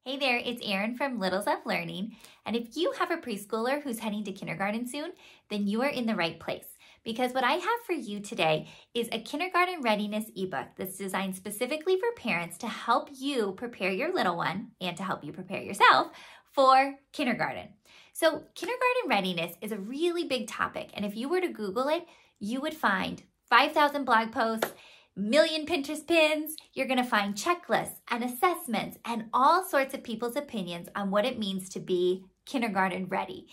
Hey there, it's Erin from Littles of Learning. And if you have a preschooler who's heading to kindergarten soon, then you are in the right place. Because what I have for you today is a kindergarten readiness ebook that's designed specifically for parents to help you prepare your little one and to help you prepare yourself for kindergarten. So kindergarten readiness is a really big topic. And if you were to Google it, you would find 5,000 blog posts, million Pinterest pins. You're going to find checklists and assessments and all sorts of people's opinions on what it means to be kindergarten ready.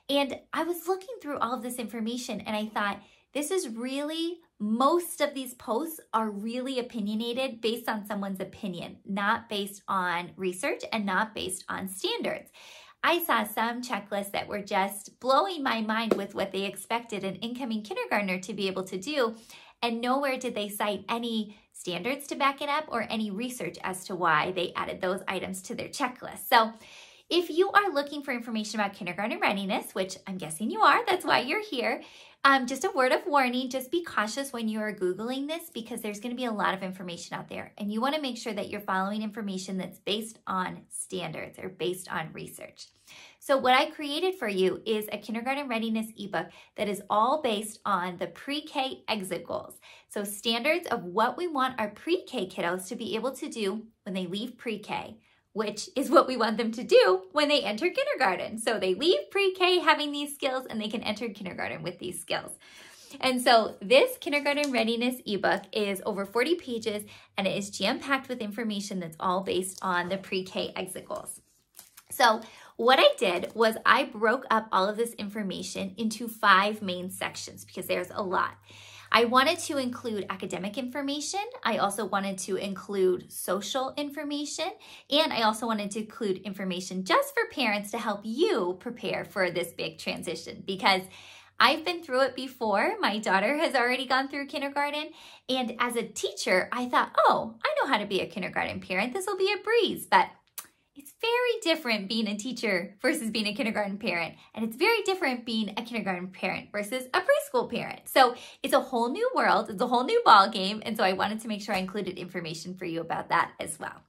And I was looking through all of this information and I thought, this is really, most of these posts are really opinionated based on someone's opinion, not based on research and not based on standards. I saw some checklists that were just blowing my mind with what they expected an incoming kindergartner to be able to do. And nowhere did they cite any standards to back it up or any research as to why they added those items to their checklist. So if you are looking for information about kindergarten readiness, which I'm guessing you are, that's why you're here, just a word of warning, just be cautious when you are Googling this because there's going to be a lot of information out there. And you want to make sure that you're following information that's based on standards or based on research. So what I created for you is a kindergarten readiness ebook that is all based on the pre-K exit goals. So standards of what we want our pre-K kiddos to be able to do when they leave pre-K, which is what we want them to do when they enter kindergarten. So they leave pre-K having these skills and they can enter kindergarten with these skills. And so this kindergarten readiness ebook is over 40 pages and it is jam-packed with information that's all based on the pre-K exit goals. So what I did was I broke up all of this information into 5 main sections because there's a lot. I wanted to include academic information. I also wanted to include social information. And I also wanted to include information just for parents to help you prepare for this big transition because I've been through it before. My daughter has already gone through kindergarten. And as a teacher, I thought, oh, I know how to be a kindergarten parent. This will be a breeze. But it's very different being a teacher versus being a kindergarten parent. And it's very different being a kindergarten parent versus a preschool parent. So it's a whole new world. It's a whole new ball game. And so I wanted to make sure I included information for you about that as well.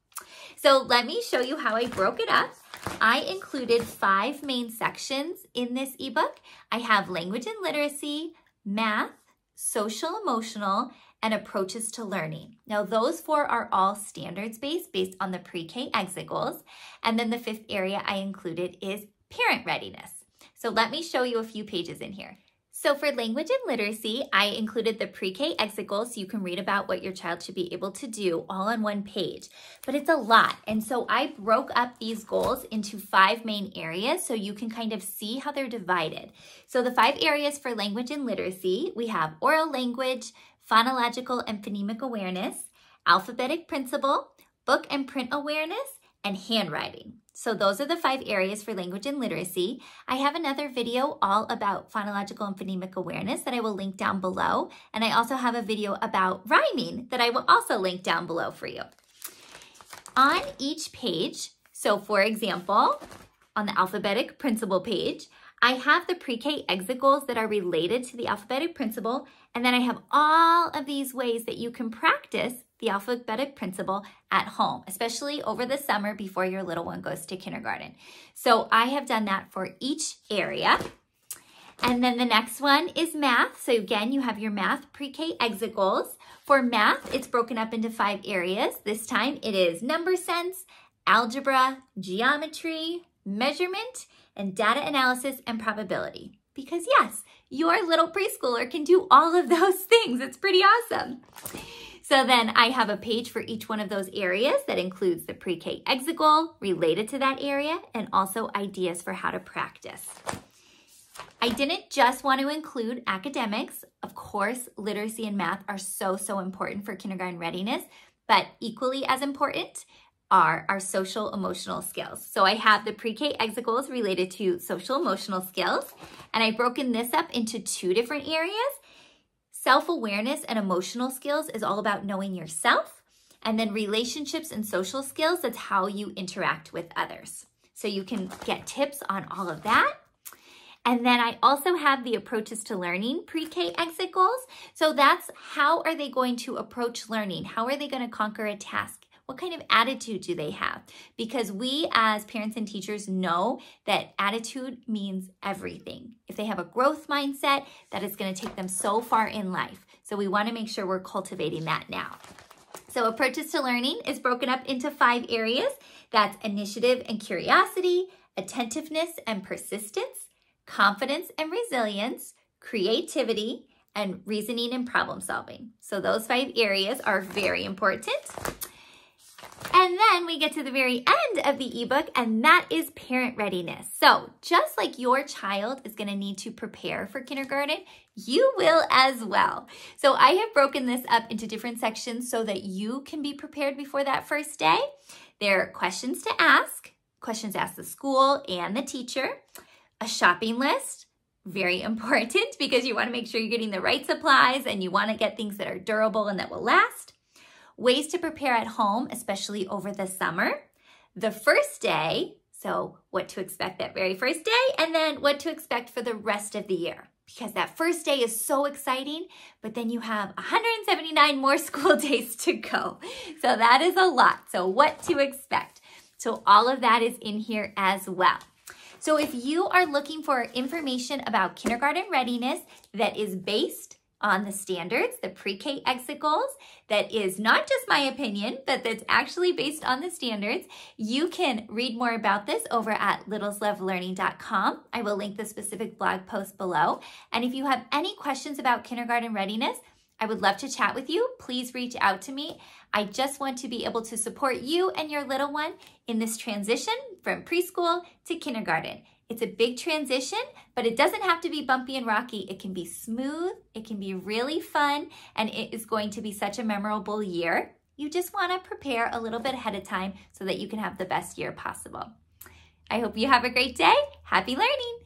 So let me show you how I broke it up. I included 5 main sections in this ebook. I have language and literacy, math, social emotional, and approaches to learning. Now those 4 are all standards-based based on the pre-K exit goals. And then the 5th area I included is parent readiness. So let me show you a few pages in here. So for language and literacy, I included the pre-K exit goals so you can read about what your child should be able to do all on one page. But it's a lot. And so I broke up these goals into 5 main areas so you can kind of see how they're divided. So the 5 areas for language and literacy, we have oral language, phonological and phonemic awareness, alphabetic principle, book and print awareness, and handwriting. So those are the 5 areas for language and literacy. I have another video all about phonological and phonemic awareness that I will link down below. And I also have a video about rhyming that I will also link down below for you. On each page, so for example, on the alphabetic principle page, I have the pre-K exit goals that are related to the alphabetic principle, and then I have all of these ways that you can practice the alphabetic principle at home, especially over the summer before your little one goes to kindergarten. So I have done that for each area. And then the next one is math. So again, you have your math pre-K exit goals. For math, it's broken up into 5 areas. This time it is number sense, algebra, geometry, measurement, and data analysis and probability. Because yes, your little preschooler can do all of those things. It's pretty awesome. So then I have a page for each one of those areas that includes the pre-K exit goal related to that area and also ideas for how to practice. I didn't just want to include academics. Of course, literacy and math are so important for kindergarten readiness, but equally as important are our social emotional skills. So I have the pre-K exit goals related to social emotional skills, and I've broken this up into 2 different areas. Self-awareness and emotional skills is all about knowing yourself, and then relationships and social skills, that's how you interact with others. So you can get tips on all of that. And then I also have the approaches to learning pre-K exit goals. So that's how are they going to approach learning? How are they going to conquer a task? What kind of attitude do they have? Because we as parents and teachers know that attitude means everything. If they have a growth mindset, that is going to take them so far in life. So we want to make sure we're cultivating that now. So approaches to learning is broken up into 5 areas. That's initiative and curiosity, attentiveness and persistence, confidence and resilience, creativity, and reasoning and problem solving. So those 5 areas are very important. And then we get to the very end of the ebook, and that is parent readiness. So just like your child is going to need to prepare for kindergarten, you will as well. So I have broken this up into different sections so that you can be prepared before that first day. There are questions to ask the school and the teacher, a shopping list, very important because you want to make sure you're getting the right supplies and you want to get things that are durable and that will last. Ways to prepare at home, especially over the summer. The first day, so what to expect that very first day, and then what to expect for the rest of the year. Because that first day is so exciting, but then you have 179 more school days to go. So that is a lot. So what to expect. So all of that is in here as well. So if you are looking for information about kindergarten readiness that is based on the standards, the pre-K exit goals, that is not just my opinion, but that's actually based on the standards, you can read more about this over at littleslovelearning.com. I will link the specific blog post below. And if you have any questions about kindergarten readiness, I would love to chat with you. Please reach out to me. I just want to be able to support you and your little one in this transition from preschool to kindergarten. It's a big transition, but it doesn't have to be bumpy and rocky. It can be smooth, it can be really fun, and it is going to be such a memorable year. You just want to prepare a little bit ahead of time so that you can have the best year possible. I hope you have a great day. Happy learning!